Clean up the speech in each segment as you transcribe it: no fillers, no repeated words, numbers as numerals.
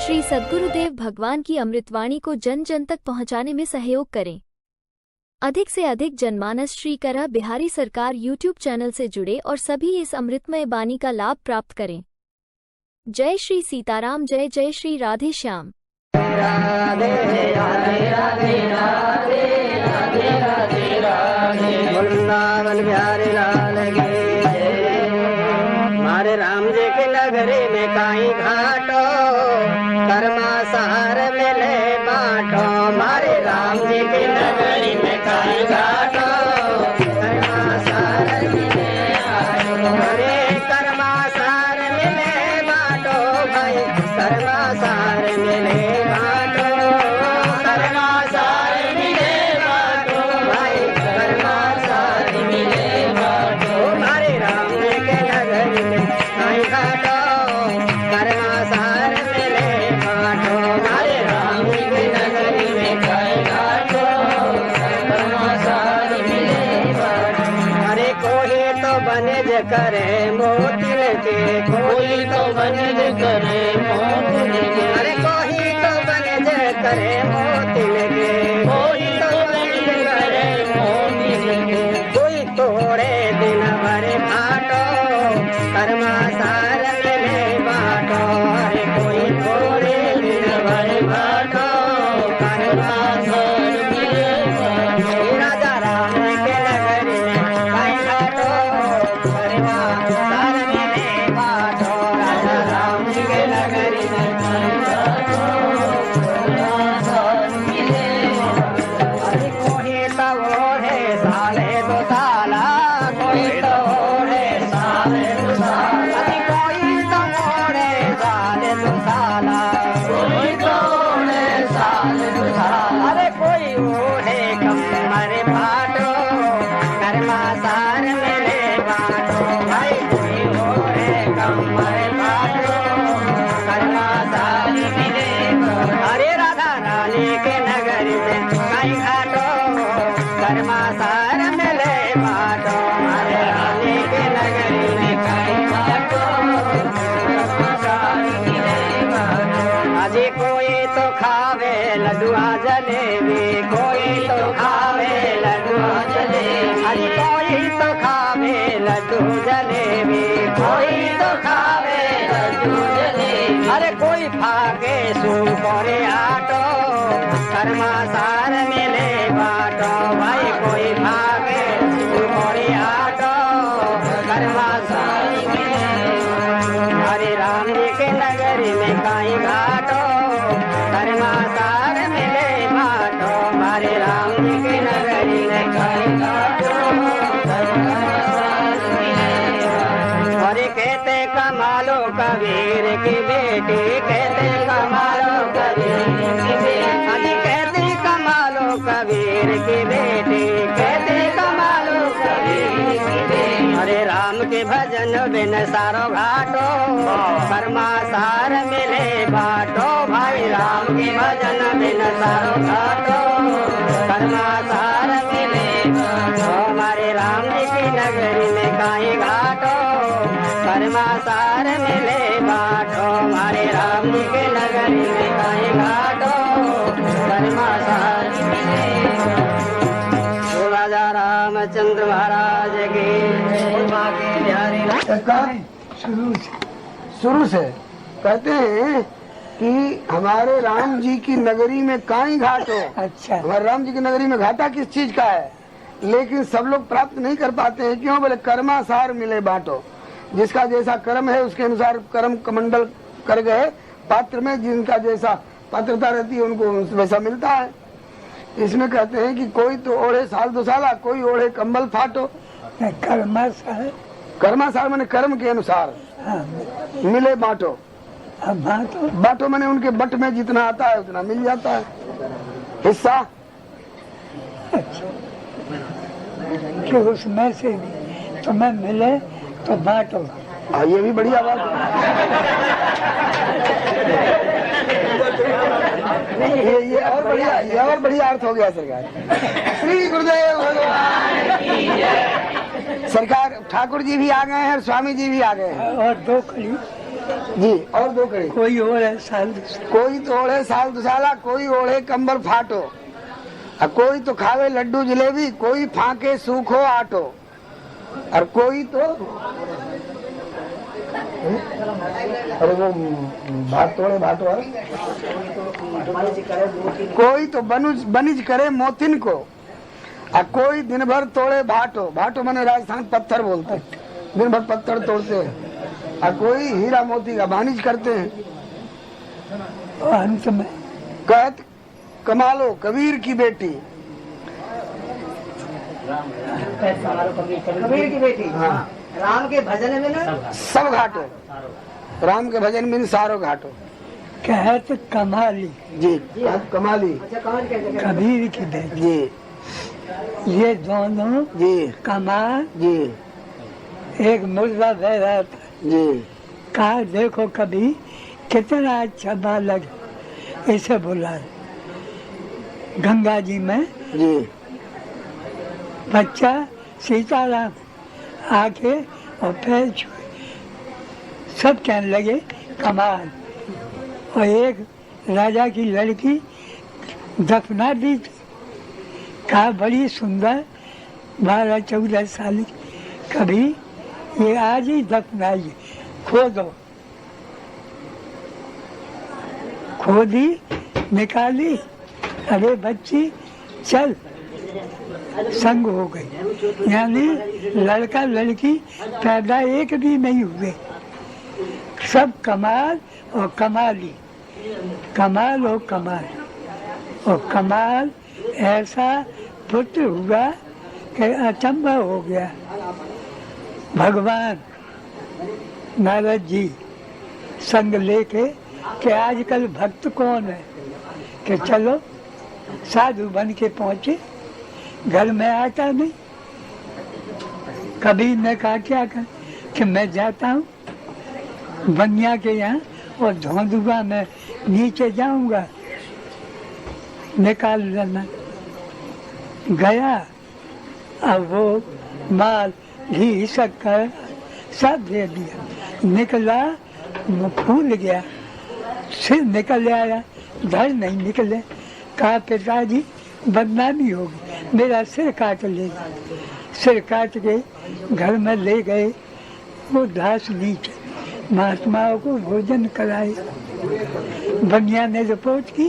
श्री सद्गुरुदेव भगवान की अमृतवाणी को जन जन तक पहुंचाने में सहयोग करें। अधिक से अधिक जनमानस श्री करा बिहारी सरकार यूट्यूब चैनल से जुड़े और सभी इस अमृतमय बानी का लाभ प्राप्त करें। जय श्री सीताराम, जय जय श्री राधे श्याम। राधे राधे राधे राधे राधे राधे राधे वृंदावन बिहारी लाल की जय। हमारे राम जी के नगरी में काई घाटो कर्मा सहार मिले बाटो। हमारे राम जी के नगरी में काई घाटो कर्मा सहार मिले बाटो। अरे कर्मा सहार मिले बाटो भाई, कर्मा सहार मिले बाटो, कर्मा सहार मिले बाटो भाई, कर्मा सहार मिले बाटो। हमारे राम जी के नगरी में काई घाटो कर्मा सहार मिले बाटो। हमारे राम जी के नगरी में काई घाटो कर्मा सहार मिले बाटो। अरे कोई तो बनिज करे मोतिन के, कोई तो बनिज करे मोतिन के। अरे कोई तो बनिज करे मोतिन के, कोई तो बनिज करे मोतिन के। कोई तोड़े दिन भर घाटो कर्मा सार मिले बाटो। अरे कोई तोड़े दिन भर घाटो कर्मा सार मिले बाटो। राजा राम के नगरी में काई घाटो कर्मा सार मिले बाटो। राजा राम के नगरी में काई घाटो कर्मा सार मिले बाटो। अरे कोई तो ओढ़े साले दो साला, कोई तो ओढ़े साले दो साला। अरे कोई तो ओढ़े साले दो साला, कोई तो ओढ़े साले दो साला। अरे कोई ओढ़े कमर फाटो कर्मा सार मिले बाटो भाई। कोई ओढ़े कमर फाटो कर्मा सार मिले बाटो। अरे राधा रानी के नगरी में काई घाटो कर्मा सार मिले बाटो। हमारे रानी के नगरी में काई घाटो कर्मा सार मिले बाटो। अजी कोई तो खावे लड्डुआ जलेबी, कोई तो खावे लड्डुआ जलेबी। अजी कोई तो खावे लड्डू जलेबी, कोई तो खावे लड्डू जलेबी। अरे कोई भागे सुपोरे आटो कर्मा सार मिले बाटो भाई। कोई भागे सुपोरे आटो कर्मा सार मिले बाटो। हरे राम जी के नगरी में काई घाटो कर्मा सार मिले बाटो। हमारे राम जी के नगरी में काई घाटो कर्मा सार मिले बाटो। अरे कहते कमालो कबीर की बेटी, कहते कमालो कबीर की बेटी। अरे कहते कमालो कबीर की बेटी, कहते कमालो कबीर की बेटी। अरे राम के भजन बिन सारो घाटो कर्मा सार मिले बाटो भाई। राम के भजन बिन सारो घाटो कर्मा सार मिले बाटो। हमारे राम जी की नगरी में काई घाटो कर्मा सार मिले बाटो। हमारे राम जी के नगरी में काई घाटो कर्मा सार मिले बाटो। राजा रामचंद्र महाराज की शुरू से कहते हैं कि हमारे राम जी की नगरी में काई घाट हो। अच्छा, हमारे राम जी की नगरी में घाटा किस चीज का है, लेकिन सब लोग प्राप्त नहीं कर पाते हैं। क्यों? बोले कर्मा सार मिले बाटो। जिसका जैसा कर्म है उसके अनुसार कर्म कमंडल कर गए पात्र में, जिनका जैसा पात्रता रहती है उनको वैसा मिलता है। इसमें कहते हैं कि कोई तो ओढ़े साल दो साला, कोई ओढ़े कम्बल फाटो। कर्मा सार मैंने कर्म के अनुसार मिले बाटो। बाटो मैंने उनके बट में जितना आता है उतना मिल जाता है हिस्सा। कि उसमें से तुम्हें मिले तो बाटो। ये भी बढ़िया बात है। ये और बढ़िया अर्थ हो गया सरकार। श्री गुरुदेव भगवान की जय। सरकार ठाकुर जी भी आ गए हैं और स्वामी जी भी आ गए हैं। और दो खड़ी जी और 2 कड़ी। कोई ओढ़े साल कोई तो ओढ़े साल दुसाला, कोई ओढ़े कंबल फाटो, और कोई तो खावे लड्डू जलेबी, कोई फाके सूखो आटो, और कोई तो अरे वो भात तोड़े भाटो, कोई तो बनिज करे मोतिन को, और कोई दिन भर तोड़े भाटो। भाटो माने राजस्थान पत्थर बोलते हैं, दिन भर पत्थर तोड़ते हैं, और कोई हीरा मोती का बानिज करते हैं। अंत में कहत कमालो कबीर की बेटी, कबीर की बेटी। हाँ। राम के भजन में ना सब घाटो, राम के भजन में सारो घाटो। कहत कमाली जी कहत कमाली अच्छा कौन कहते हैं? कबीर की बेटी। जी ये दोनों जी कमाल जी एक मुर्दा बह रहा था, जी कहा देखो कभी कितना अच्छा बालक ऐसे बोला। गंगा जी में जी बच्चा सीताराम आके और पैर छुए, सब कहने लगे कमाल। और एक राजा की लड़की दफना दी थी, कहा बड़ी सुंदर 12-14 साल की, कभी ये आज ही दफनाइए, खोदो। खोदी निकाली, अरे बच्ची चल, संग हो गई। यानी लड़का लड़की पैदा एक भी नहीं हुए, सब कमाल और कमाली, कमाल और कमाल। और कमाल ऐसा पुत्र हुआ कि अचंभा हो गया। भगवान नारद जी संग लेके कि आजकल भक्त कौन है, कि चलो साधु बन के पहुंचे, घर में आता नहीं। कबीर ने कहा क्या कर कि मैं जाता हूँ बनिया के यहाँ और धोंदूगा, मैं नीचे जाऊंगा, निकाल लेना। गया, अब वो माल घी शक्कर सब दे दिया, निकला फूल गया, सिर निकल आया, धड़ नहीं निकले। कहा पिताजी बदनामी होगी, मेरा सिर काट लेगा। सिर काट के घर में ले गए, वो दास नीचे महात्माओं को भोजन कराए। बनिया ने रिपोर्ट की,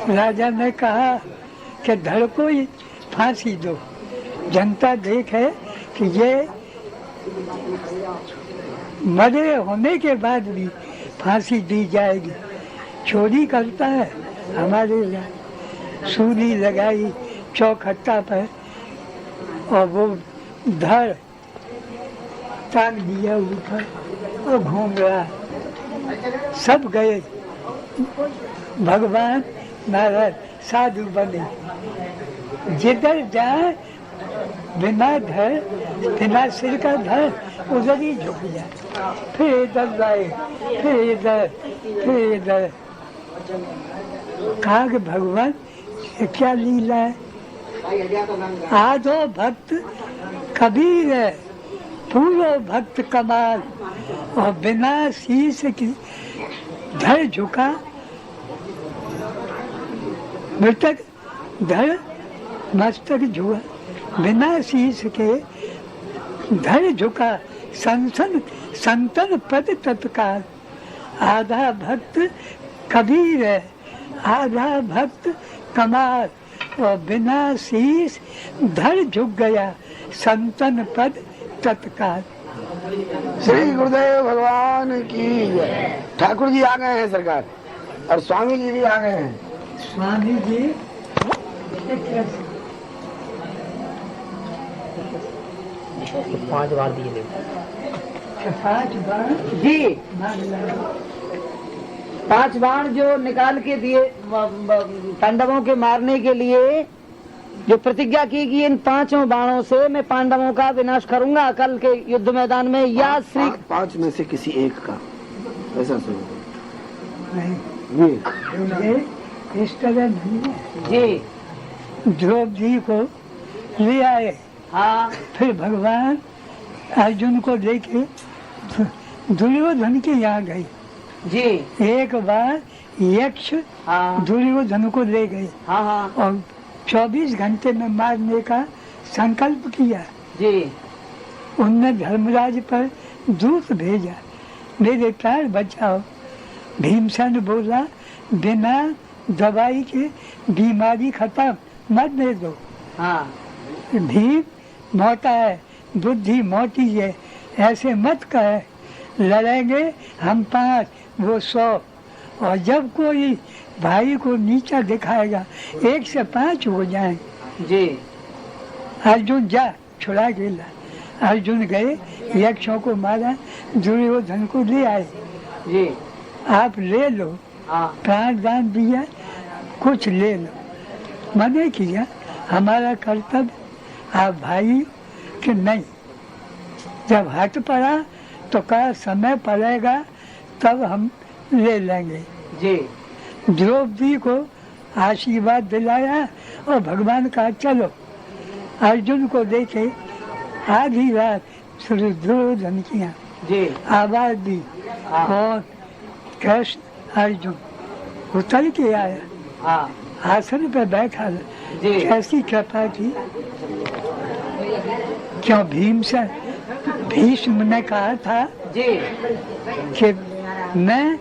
राजा ने कहा कि धड़ को ही फांसी दो, जनता देखे कि ये मरे होने के बाद भी फांसी दी जाएगी। चोरी करता है हमारे यहाँ। सूली लगाई चौखट्टा पर और वो धड़ टांग दिया ऊपर और घूम रहा। सब गए, भगवान नारद साधु बने। जिधर जाए बिना धड़, बिना सिर का धड़ उधर ही झुक जाए, फिर इधर जाए, फिर इधर, फिर इधर। कहा कि भगवान ये क्या लीला है। आधो भक्त कबीर है, पूरो भक्त कमाल। और बिना शीश की धड़ झुका, मृतक धड़ मस्तक झुका, बिना शीश के धड़ झुका, संतन पद तत्काल। आधा भक्त कबीर है, आधा भक्त कमाल। और बिना शीश धड़ झुक गया, संतन पद तत्काल। श्री गुरुदेव भगवान की जय। ठाकुर जी आ गए हैं सरकार, और स्वामी जी भी आ गए हैं। स्वामी जी 5 बार दिए 5 बार जी। मार लगा। 5 बाण जो निकाल के दिए पांडवों के मारने के लिए, जो प्रतिज्ञा की कि इन 5 बाणों से मैं पांडवों का विनाश करूंगा कल के युद्ध मैदान में, या श्री 5 में से किसी एक का, ऐसा सुनो नहीं, जी। ये इस तरह नहीं है। जी द्रौपदी को ले आए, हाँ फिर भगवान अर्जुन को लेके दुर्योधन के यहाँ गई जी। एक बार यक्ष हाँ दुर्योधन को ले गए हाँ हाँ और 24 घंटे में मारने का संकल्प किया। जी। उनने धर्मराज पर दूत भेजा, मेरे प्राण बचाओ। भीमसेन बोला, बिना दवाई के बीमारी खत्म मरने दो। हाँ भीम मोटा है, बुद्धि मोटी है, ऐसे मत कहे। लड़ेंगे हम 5 वो 100, और जब कोई भाई को नीचा दिखाएगा 1 से 5 हो जाए। जी। अर्जुन जा छुड़ा के ला। अर्जुन गए, यक्षों को मारा, दुर्योधन को ले आए। जी। आप ले लो, हाँ प्राण दान दिया, कुछ ले लो। मने किया हमारा कर्तव्य, आप भाई कि नहीं। जब हट पड़ा तो कहा समय पड़ेगा तब हम ले लेंगे। जी। द्रौपदी को आशीर्वाद दिलाया और भगवान कहा चलो। अर्जुन को देखे आधी रात श्री दुर्योधन किया जी। आवाज दी हाँ और कृष्ण अर्जुन उतर के आया, हाँ आसन पे बैठा। जी। कैसी कृपा की। क्यों भीष्म ने कहा था जी। कि मैं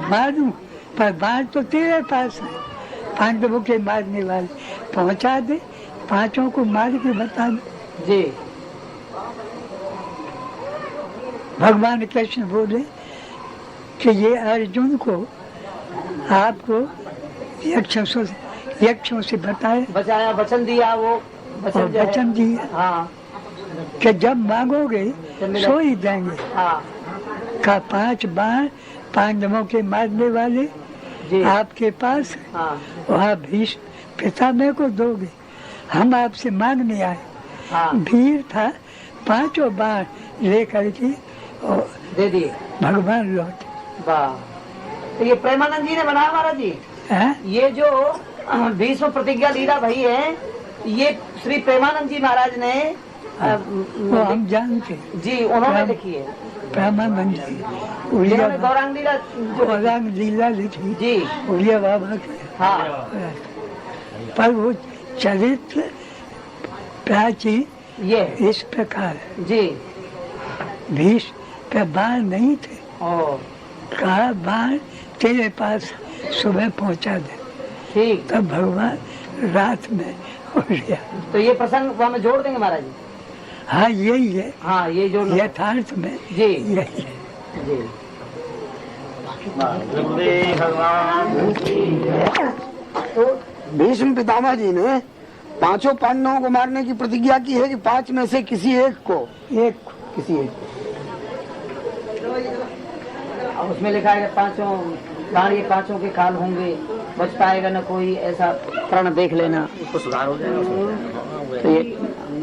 मारूं, पर बाण तो तेरे पास है। पांडवों के मारने वाले पहुंचा दे, 5 को मार के बता दे। जी। भगवान कृष्ण बोले कि ये अर्जुन को आपको यक्षों से बताए, बचाया, वचन दिया, वो और जो है। वचन दिया हाँ कि जब मांगोगे सो ही देंगे। हाँ का 5 बाण पांडवों के मारने वाले जी। आपके पास है। हाँ वहाँ भीष्म पितामह को दोगे, हम आपसे मांगने आए। हाँ भीड़ था, 5 बाण ले करके और दे दिए। भगवान लौटे। वाह। तो ये प्रेमानंद जी ने बनाया महाराज जी। हैं? ये जो भीष्म प्रतिज्ञा लीला भई है, ये श्री प्रेमानंद जी महाराज ने वो हम जानते जी उन्होंने लिखी है। प्रेमानंद जी जिन्होंने गौरांग लीला गौरांग लीला लिखी जी। उड़िया बाबा के। हाँ पर वो चरित्र प्राचीन ये इस प्रकार है। जी। भीष्म पे बाण नहीं थे, ओ कहा बाण तेरे पास सुबह पहुंचा दे। ठीक। तब भगवान रात में हो गया। तो ये प्रसंग वहाँ में जोड़ देंगे महाराज जी। हाँ यही है, हाँ ये जोड़ लो। यथार्थ में जी। यही है। जी। तो भीष्म पितामह जी ने 5 पांडवों को मारने की प्रतिज्ञा की है कि 5 में से किसी एक को, किसी एक और उसमें लिखा है 5 बाण ये 5 के काल होंगे, बच पाएगा न कोई, ऐसा प्रण देख लेना, उसको सुधार हो जाएगा। तो ये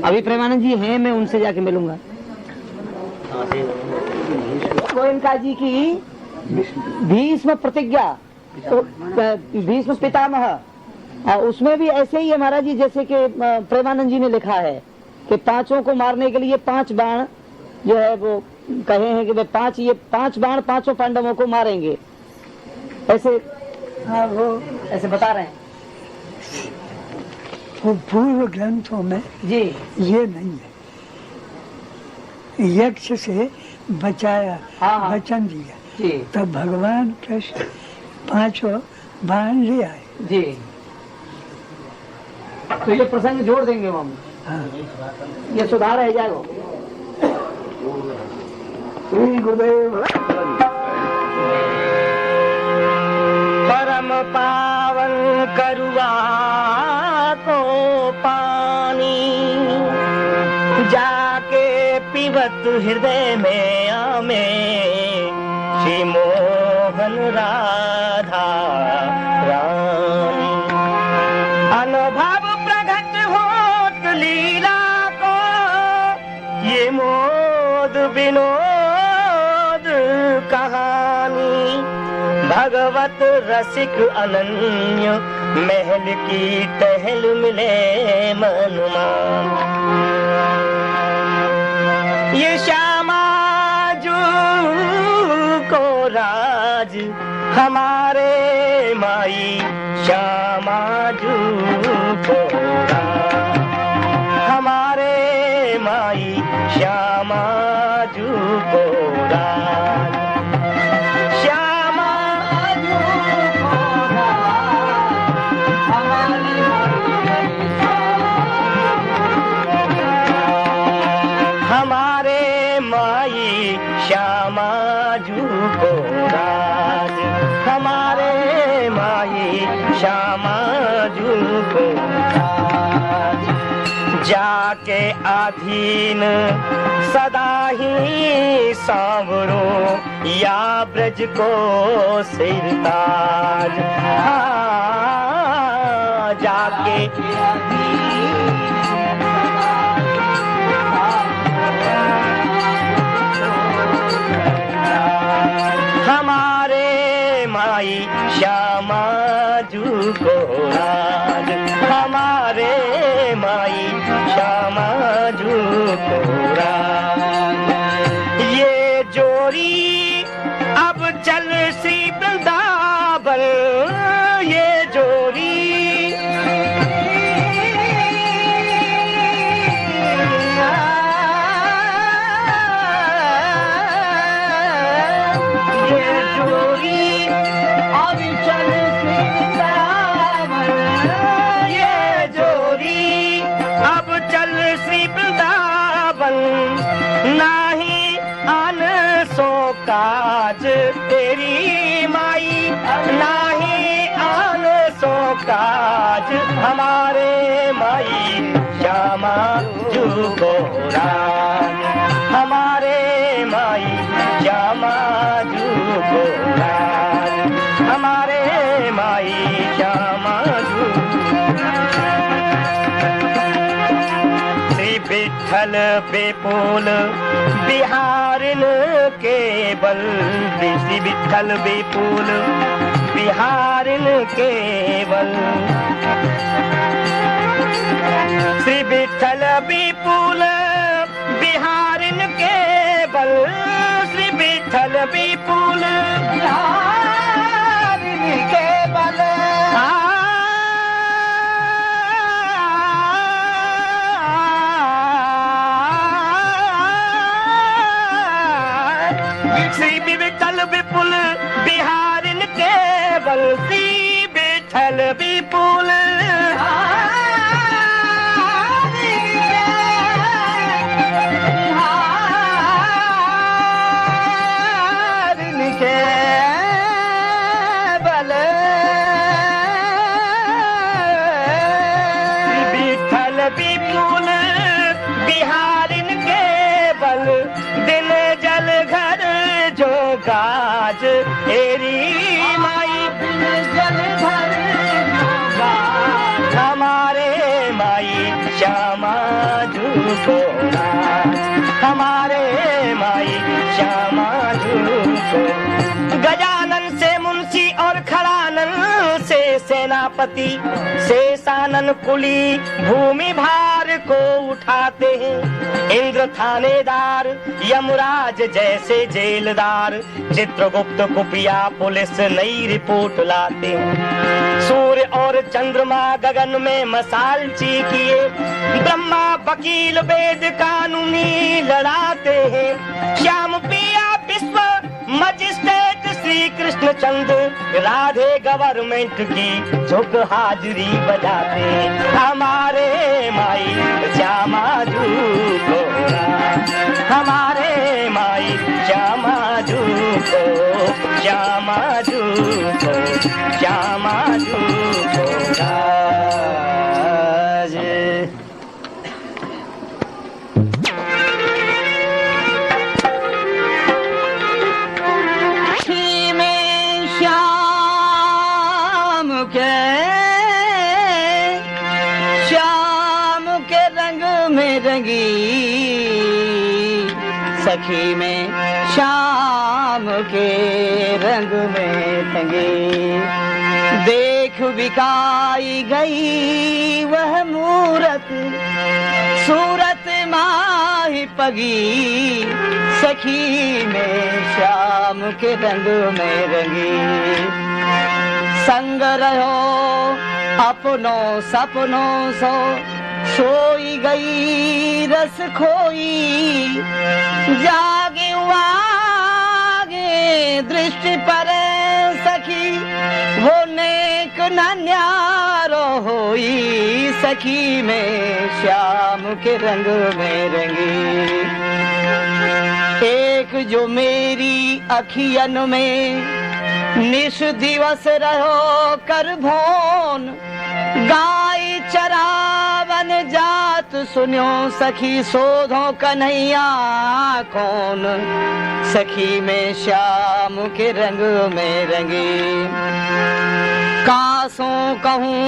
अभी प्रेमानंद जी हैं, मैं उनसे जाके मिलूंगा। गोयनका जी की भीष्म प्रतिज्ञा, तो भीष्म पितामह, उसमें भी ऐसे ही है महाराज जी, जैसे कि प्रेमानंद जी ने लिखा है कि 5 को मारने के लिए 5 बाण जो है वो कहे हैं कि वे 5 बाण 5 पांडवों को मारेंगे, ऐसे। हाँ वो ऐसे बता रहे हैं वो पूर्व ग्रंथों में जी। ये नहीं है। यक्ष से बचाया, हाँ, हाँ। वचन दिया, जी। तब भगवान कृष्ण 5 बाण ले आए। जी। तो ये प्रसंग जोड़ देंगे हम। हाँ। ये सुधार है जाएगा। श्री गुरुदेव। परम पावन करुआ को पानी, जाके पीवत हृदय में आमे, श्री मोहन राधा रानी। अनुभव प्रगट होत लीला को, ये मोद विनोद कहानी। भगवत रसिक अनन्य, महल की टहल मिले मनुमान। ये श्यामा जो हमारे माई श्यामा जू को राज, हमारे माई श्यामा जू को राज, श्यामा जू को हमारे माई श्यामा जू को राज, हमारे माई श्यामा जू को राज, जाके अधीन सदा ही सांवरो या ब्रज को सिरताज, हाँ जाके हमारे माई श्यामा जू को राज, हमारे माई श्यामा जू को राज, ये जोड़ी अब चल श्री वृंदावन, ये जोड़ी नाही आन सो काज तेरी माई, नाही आन सो काज हमारे माई श्यामा जू को राज, हमारे माई श्यामा जू को राज, हमारे माई श्यामा जू विठल बेपुल बिहारिन केवल, श्री विठल बेपुल बिहारिन केवल, श्री विठल बेपुल बिहारिन केवल, श्री विठल बेपुल बिहारिन केवल, श्री विठल विपुल बिहारिन केवल, श्री विठल विपुल बिहारिन केवल, विठल विपुल बिहारिन केवल, दिन जल घर जो गाज तेरी माई, जल घर जो गाज हमारे माई श्यामा जू को राज, हमारे माई श्यामा जू को। गजानन से मुंशी और खड़ानन से सेनापति, शेषानन कुली भूमि भार को उठाते हैं, इंद्र थानेदार यमराज जैसे जेलदार, चित्रगुप्त कुपिया पुलिस नई रिपोर्ट लाते हैं, सूर्य और चंद्रमा गगन में मसाल चीकिए, ब्रह्मा वकील वेद कानूनी लड़ाते हैं, श्याम पिया विश्व मजिस्ट्रेट श्री कृष्ण चंद्र राधे गवर्नमेंट की झुक हाजिरी बजाते हैं, हमारे माई श्यामा जू को राज, हमारे माई श्यामा जू को, श्यामा जू को, श्यामा जू को राज। श्याम के रंग में रंगी सखी में श्याम के रंग में टंगी, देख बिकाई गई वह मूरत सूरत माही पगी सखी में श्याम के रंग में रंगी। संग रहो अपनों सपनों सो, सोई गई रस खोई। जागे आगे दृष्टि पर सखी, वो नेक न न्यारो होई। सखी में श्याम के रंग में रंगी। एक जो मेरी अखियन में निश दिवस रहो कर भोन। गाय चरावन जात सुन्यो सखी, सोधो कन्हैया कौन। सखी में श्याम के रंग में रंगी। कासों कहूँ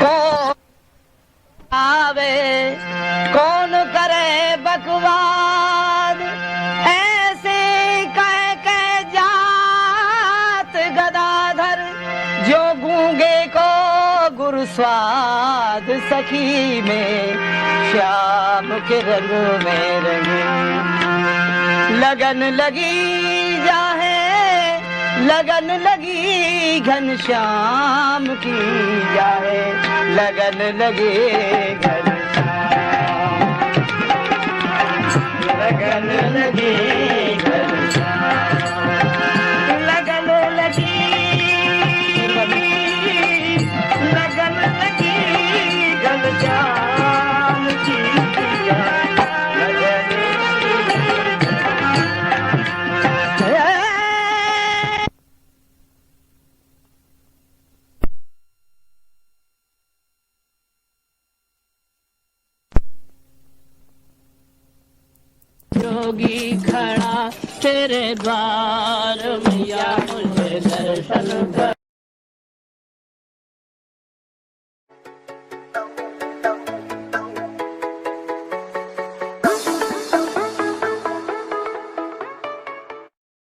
कौन आवे, कौन करे बकवाद। ऐसे कह के जात गदाधर, जो गूंगे को गुरु स्वाद। सखी में श्याम के रंग में रंगी। लगन लगी जाहे लगन लगी घनश्याम की जाए। लगन लगे घनश्याम, लगन लगी घनश्याम, लगन लगी, लगन लगी घनश्याम की जाए। जोगी खड़ा तेरे द्वार, मैया मुझे दर्शन कर।